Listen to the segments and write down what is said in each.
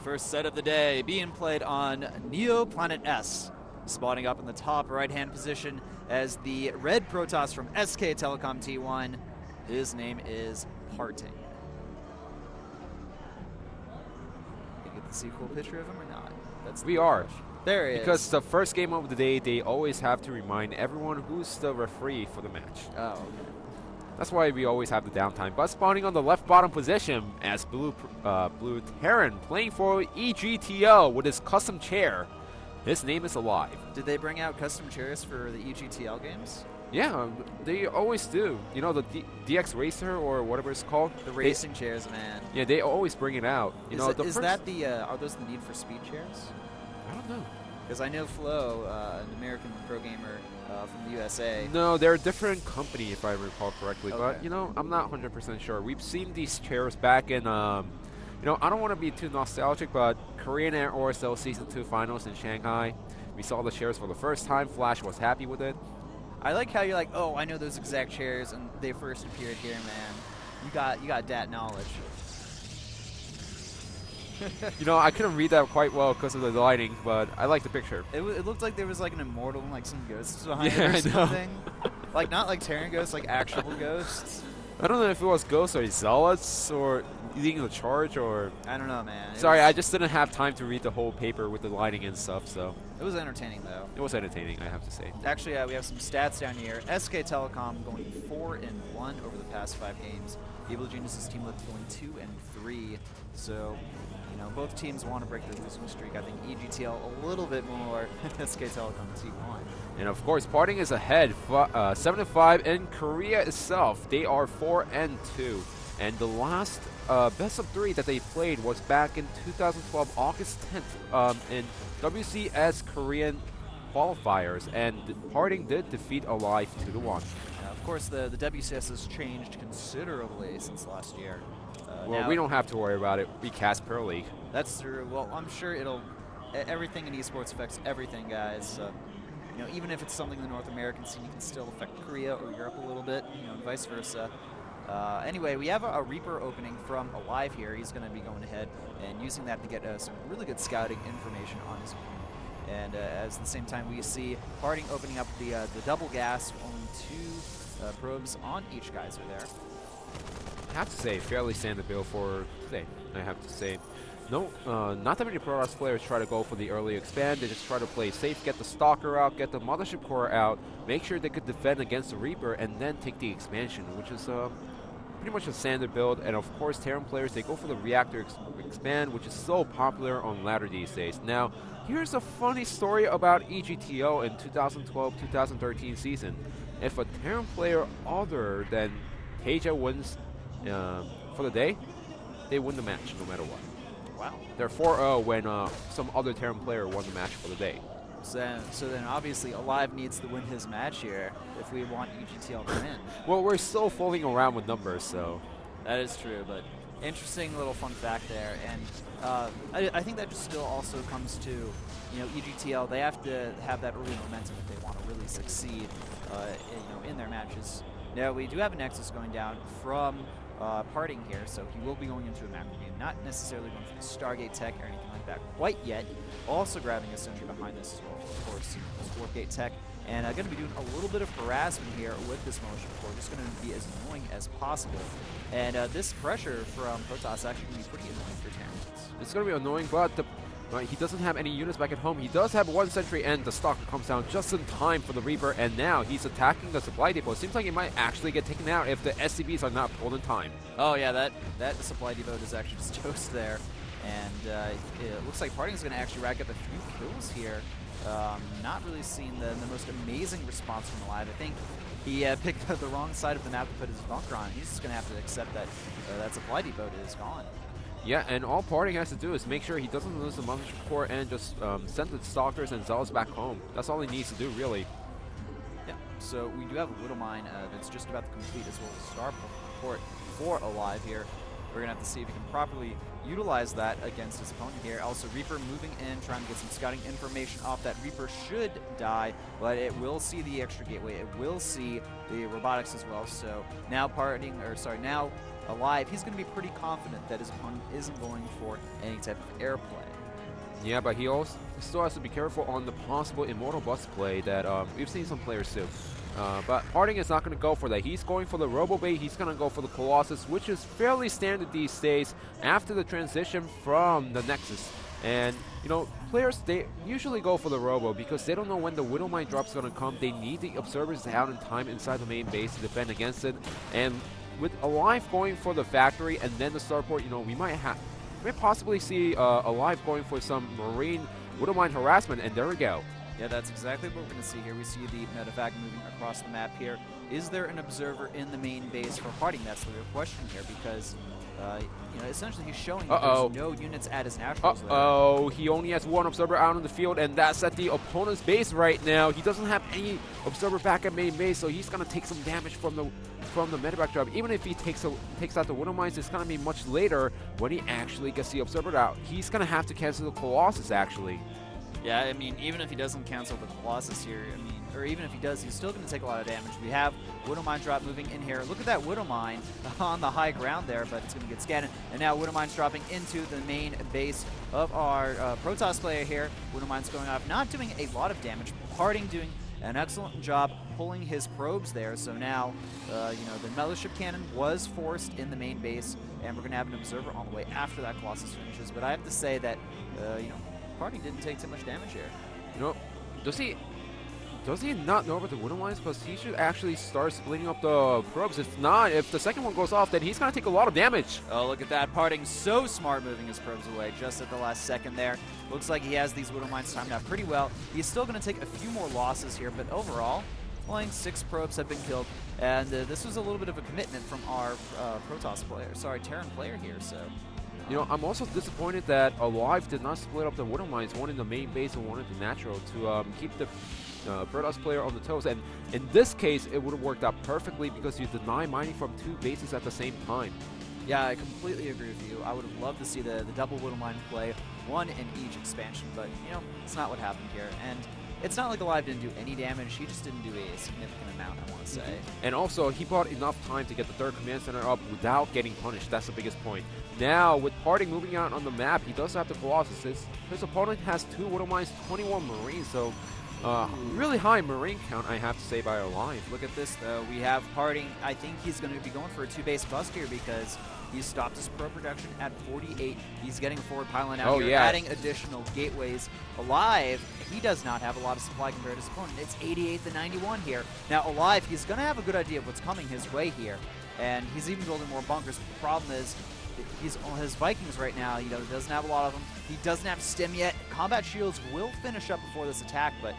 First set of the day being played on Neo Planet S. Spawning up in the top right-hand position as the red Protoss from SK Telecom T1. His name is Parting. You get to see a cool picture of him or not? We are. There he is. Because the first game of the day, they always have to remind everyone who's the referee for the match. Oh, okay. That's why we always have the downtime. But spawning on the left bottom position as Blue Terran playing for EGTL with his custom chair. His name is alive. Did they bring out custom chairs for the EGTL games? Yeah, they always do. You know, the DX Racer or whatever it's called? The racing chairs, man. Yeah, they always bring it out. You know, are those the Need for Speed chairs? I don't know. Because I know Flo, an American pro gamer from the USA. No, they're a different company, if I recall correctly. Okay. But, you know, I'm not 100% sure. We've seen these chairs back in, you know, I don't want to be too nostalgic, but Korean Air OSL Season 2 Finals in Shanghai. We saw the chairs for the first time. Flash was happy with it. I like how you're like, oh, I know those exact chairs, and they first appeared here, man. You got that knowledge. You know, I couldn't read that quite well because of the lighting, but I like the picture. It looked like there was like an immortal and like some ghosts behind yeah, it or something. Like not like Terran ghosts, like actual ghosts. I don't know if it was ghosts or zealots or leading the charge or... I don't know, man. Sorry, I just didn't have time to read the whole paper with the lighting and stuff, so... It was entertaining, though. It was entertaining, I have to say. Actually, we have some stats down here. SK Telecom going 4-1 over the past 5 games. Evil Genius's team left going 2-3. So, you know, both teams want to break their losing streak. I think EGTL a little bit more. SK Telecom T1. And of course, Parting is ahead, 7-5 in Korea itself. They are 4-2, and the last best of 3 that they played was back in 2012, August 10th, in WCS Korean qualifiers, and Parting did defeat Alive 2-1. Of course, the WCS has changed considerably since last year. Well, we don't have to worry about it. We cast Pro League. That's true. Well, I'm sure everything in esports affects everything, guys. You know, even if it's something in the North American scene, it can still affect Korea or Europe a little bit, you know, and vice versa. Anyway, we have a Reaper opening from Alive here. He's going to be going ahead and using that to get some really good scouting information on his opponent. And at the same time, we see Parting opening up the double gas, only 2 probes on each geyser there. I have to say, fairly standard build for today, I have to say. No, not that many Protoss players try to go for the early expand. They just try to play safe, get the Stalker out, get the Mothership Core out, make sure they could defend against the Reaper, and then take the expansion, which is pretty much a standard build. And of course, Terran players, they go for the Reactor expand, which is so popular on ladder these days. Now, here's a funny story about EGTO in 2012-2013 season. If a Terran player other than Teja wins for the day, they win the match no matter what. Wow. They're 4-0 when some other Terran player won the match for the day. So then obviously Alive needs to win his match here if we want EGTL to win. Well, we're still fooling around with numbers, so... That is true, but interesting little fun fact there. And I think that just still also comes to, you know, EGTL, they have to have that early momentum if they want to really succeed in their matches. Now, we do have a Nexus going down from Parting here, so he will be going into a macro game, not necessarily going for the Stargate tech or anything like that quite yet. Also grabbing a sentry behind this as well, of course, Wargate tech, and going to be doing a little bit of harassment here with this motion core, just going to be as annoying as possible. And this pressure from Protoss is actually going to be pretty annoying for Terrans. It's going to be annoying, but he doesn't have any units back at home. He does have 1 sentry, and the Stalker comes down just in time for the Reaper, and now he's attacking the supply depot. It seems like he might actually get taken out if the SCBs are not pulled in time. Oh yeah, that supply depot is actually just toast there. And it looks like Parting is going to actually rack up a few kills here. Not really seeing the most amazing response from Alive. I think he picked the wrong side of the map to put his bunker on. He's just going to have to accept that that supply depot is gone. Yeah, and all Parting has to do is make sure he doesn't lose the Mothership Core and just send the Stalkers and Zealots back home. That's all he needs to do, really. Yeah, so we do have a Little Mine that's just about to complete, as well as Starport for Alive here. We're going to have to see if he can properly utilize that against his opponent here. Also, Reaper moving in, trying to get some scouting information off that. Reaper should die, but it will see the extra gateway. It will see the robotics as well. So now now Alive, he's going to be pretty confident that his opponent isn't going for any type of airplay. Yeah, but he also still has to be careful on the possible Immortal Bus play that we've seen some players do. But Harding is not going to go for that. He's going for the Robo Bait. He's going to go for the Colossus, which is fairly standard these days after the transition from the Nexus. And, you know, players, they usually go for the Robo because they don't know when the Widow Mine drop's going to come. They need the Observers out in time inside the main base to defend against it. And with Alive going for the Factory and then the Starport, you know, we might possibly see Alive going for some Marine Widow Mine harassment, and there we go. Yeah, that's exactly what we're going to see here. We see the medevac moving across the map here. Is there an observer in the main base for Harding? That's the real question here because, you know, essentially he's showing that there's no units at his naturals. He only has one observer out on the field, and that's at the opponent's base right now. He doesn't have any observer back at main base, so he's going to take some damage from the medevac drop. Even if he takes out the Widow Mines, it's going to be much later when he actually gets the observer out. He's going to have to cancel the Colossus, actually. Yeah, I mean, even if he doesn't cancel the Colossus here, I mean, or even if he does, he's still going to take a lot of damage. We have Widow Mine drop moving in here. Look at that Widow Mine on the high ground there, but it's going to get scanned. And now Widow Mine's dropping into the main base of our Protoss player here. Widow Mine's going off, not doing a lot of damage. Harding doing an excellent job pulling his probes there. So now, you know, the Mothership Cannon was forced in the main base, and we're going to have an observer on the way after that Colossus finishes. But I have to say that, you know, Harding didn't take too much damage here. You know, does he not know about the Widow Mines? Because he should actually start splitting up the probes. If not, if the second one goes off, then he's going to take a lot of damage. Oh, look at that. Harding so smart moving his probes away just at the last second there. Looks like he has these Widow Mines timed out pretty well. He's still going to take a few more losses here, but overall, only 6 probes have been killed. And this was a little bit of a commitment from our Protoss player, sorry, Terran player here, so... You know, I'm also disappointed that Alive did not split up the Widow Mines, one in the main base and one in the natural, to keep the Protoss player on the toes. And in this case, it would have worked out perfectly because you deny mining from 2 bases at the same time. Yeah, I completely agree with you. I would have loved to see the double Widow Mine play, one in each expansion, but, you know, it's not what happened here. And it's not like Alive didn't do any damage, he just didn't do a significant amount, I want to say. And also, he bought enough time to get the 3rd command center up without getting punished. That's the biggest point. Now, with Harding moving out on the map, he does have the Colossus. His opponent has 2 Widow Mines, 21 Marines, so really high Marine count, I have to say, by Alive. Look at this, though. We have Harding. I think he's going to be going for a 2-base bust here because he's stopped his pro production at 48. He's getting a forward pylon out here, adding additional gateways. Alive, he does not have a lot of supply compared to his opponent. It's 88 to 91 here. Now, Alive, he's going to have a good idea of what's coming his way here, and he's even building more bunkers. But the problem is, his Vikings right now, you know, doesn't have a lot of them. He doesn't have stim yet. Combat shields will finish up before this attack, but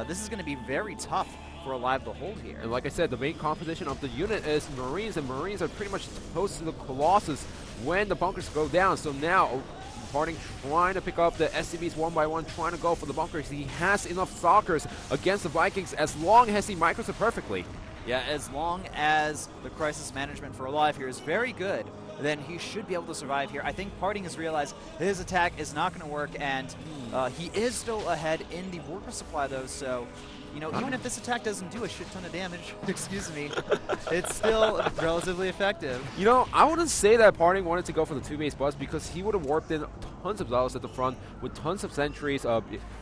this is going to be very tough for Alive to hold here. And like I said, the main composition of the unit is Marines, and Marines are pretty much opposed to the Colossus when the bunkers go down. So now, Harding trying to pick up the SCVs one by one, trying to go for the bunkers. He has enough stalkers against the Vikings as long as he micros it perfectly. Yeah, as long as the crisis management for Alive here is very good, then he should be able to survive here. I think Harding has realized his attack is not going to work, and he is still ahead in the worker supply, though, so, you know, even if this attack doesn't do a shit ton of damage, excuse me, it's still relatively effective. You know, I wouldn't say that Harding wanted to go for the 2-base bust because he would have warped in tons of zealots at the front with tons of sentries.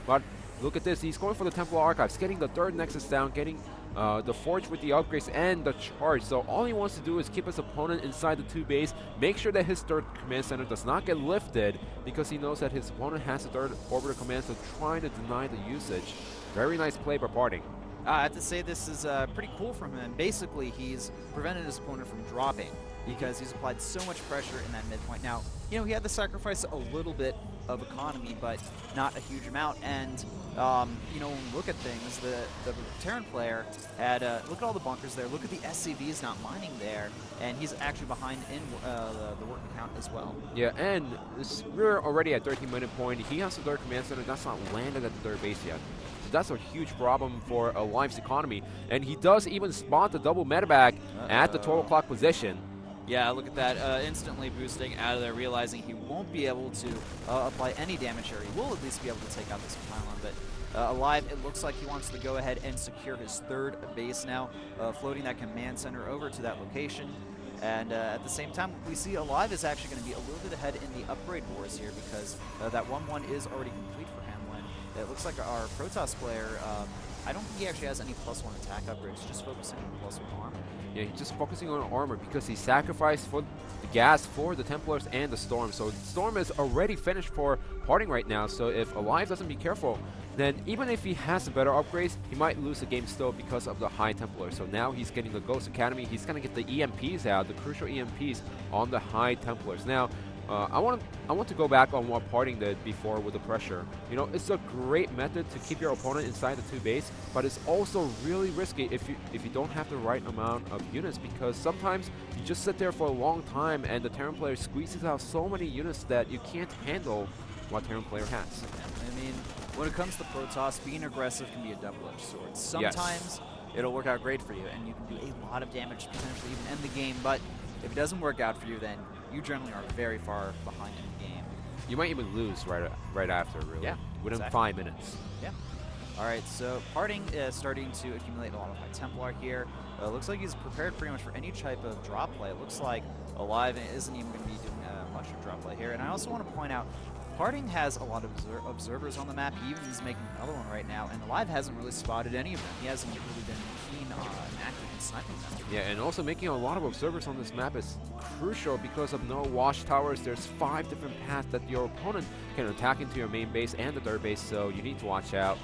But look at this, he's going for the Templar Archives, getting the 3rd Nexus down, getting the Forge with the upgrades and the charge. So all he wants to do is keep his opponent inside the 2-base, make sure that his 3rd command center does not get lifted because he knows that his opponent has the 3rd orbital command, so trying to deny the usage. Very nice play by Harding. I have to say this is pretty cool from him. Basically, he's prevented his opponent from dropping because he's applied so much pressure in that midpoint. Now, you know, he had to sacrifice a little bit of economy, but not a huge amount. And, you know, when we look at things, the Terran player had, look at all the bunkers there. Look at the SCVs not mining there. And he's actually behind in the working count as well. Yeah, and we're already at 13-minute point. He has the 3rd command center that's not landed at the 3rd base yet. So that's a huge problem for Alive's economy. And he does even spot the double medevac at the total clock position. Yeah, look at that, instantly boosting out of there, realizing he won't be able to apply any damage here. He will at least be able to take out this pylon, but Alive, it looks like he wants to go ahead and secure his 3rd base now, floating that command center over to that location. And at the same time, we see Alive is actually going to be a little bit ahead in the upgrade wars here because that 1-1 is already complete for Hamlin. It looks like our Protoss player, I don't think he actually has any +1 attack upgrades, just focusing on +1 armor. Yeah, he's just focusing on armor because he sacrificed for the gas for the Templars and the Storm. So Storm is already finished for Parting right now, so if Alive doesn't be careful, then even if he has the better upgrades, he might lose the game still because of the high Templar. So now he's getting the Ghost Academy. He's going to get the EMPs out, the crucial EMPs on the high Templars. Now, I want to go back on what Parting did before with the pressure. You know, it's a great method to keep your opponent inside the 2 base, but it's also really risky if you don't have the right amount of units, because sometimes you just sit there for a long time and the Terran player squeezes out so many units that you can't handle what Terran player has. I mean, when it comes to Protoss, being aggressive can be a double-edged sword. Sometimes it'll work out great for you, and you can do a lot of damage, potentially even end the game, but if it doesn't work out for you, then you generally are very far behind in the game. You might even lose right after, really. Yeah, within exactly. 5 minutes. Yeah. All right, so Parting is starting to accumulate a lot of high Templar here. Looks like he's prepared pretty much for any type of drop play. It looks like Alive isn't even going to be doing much of drop play here. And I also want to point out, Parting has a lot of observers on the map. He even is making another one right now, and Alive hasn't really spotted any of them. He hasn't really been keen on active and sniping them. Yeah, and also making a lot of observers on this map is crucial because of no watchtowers. There's 5 different paths that your opponent can attack into your main base and the third base, so you need to watch out.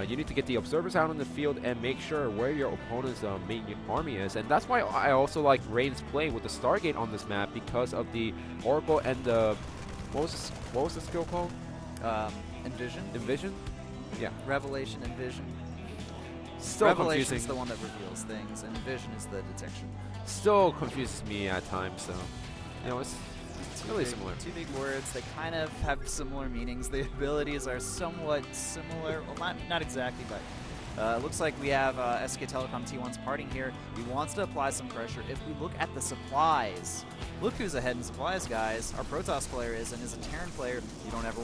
You need to get the observers out on the field and make sure where your opponent's main army is. And that's why I also like Rain's play with the Stargate on this map, because of the Oracle and the... What was the skill called? Envision? Envision? Yeah. Revelation, Envision. Still Revelation confusing. is the one that reveals things, and Envision is the detection. Still confuses me at times, so... You know, it's really similar. 2 big words. They kind of have similar meanings. The abilities are somewhat similar. Well, not exactly, but it looks like we have SK Telecom T1's Parting here. He wants to apply some pressure. If we look at the supplies, look who's ahead in supplies, guys. Our Protoss player is a Terran player. You don't ever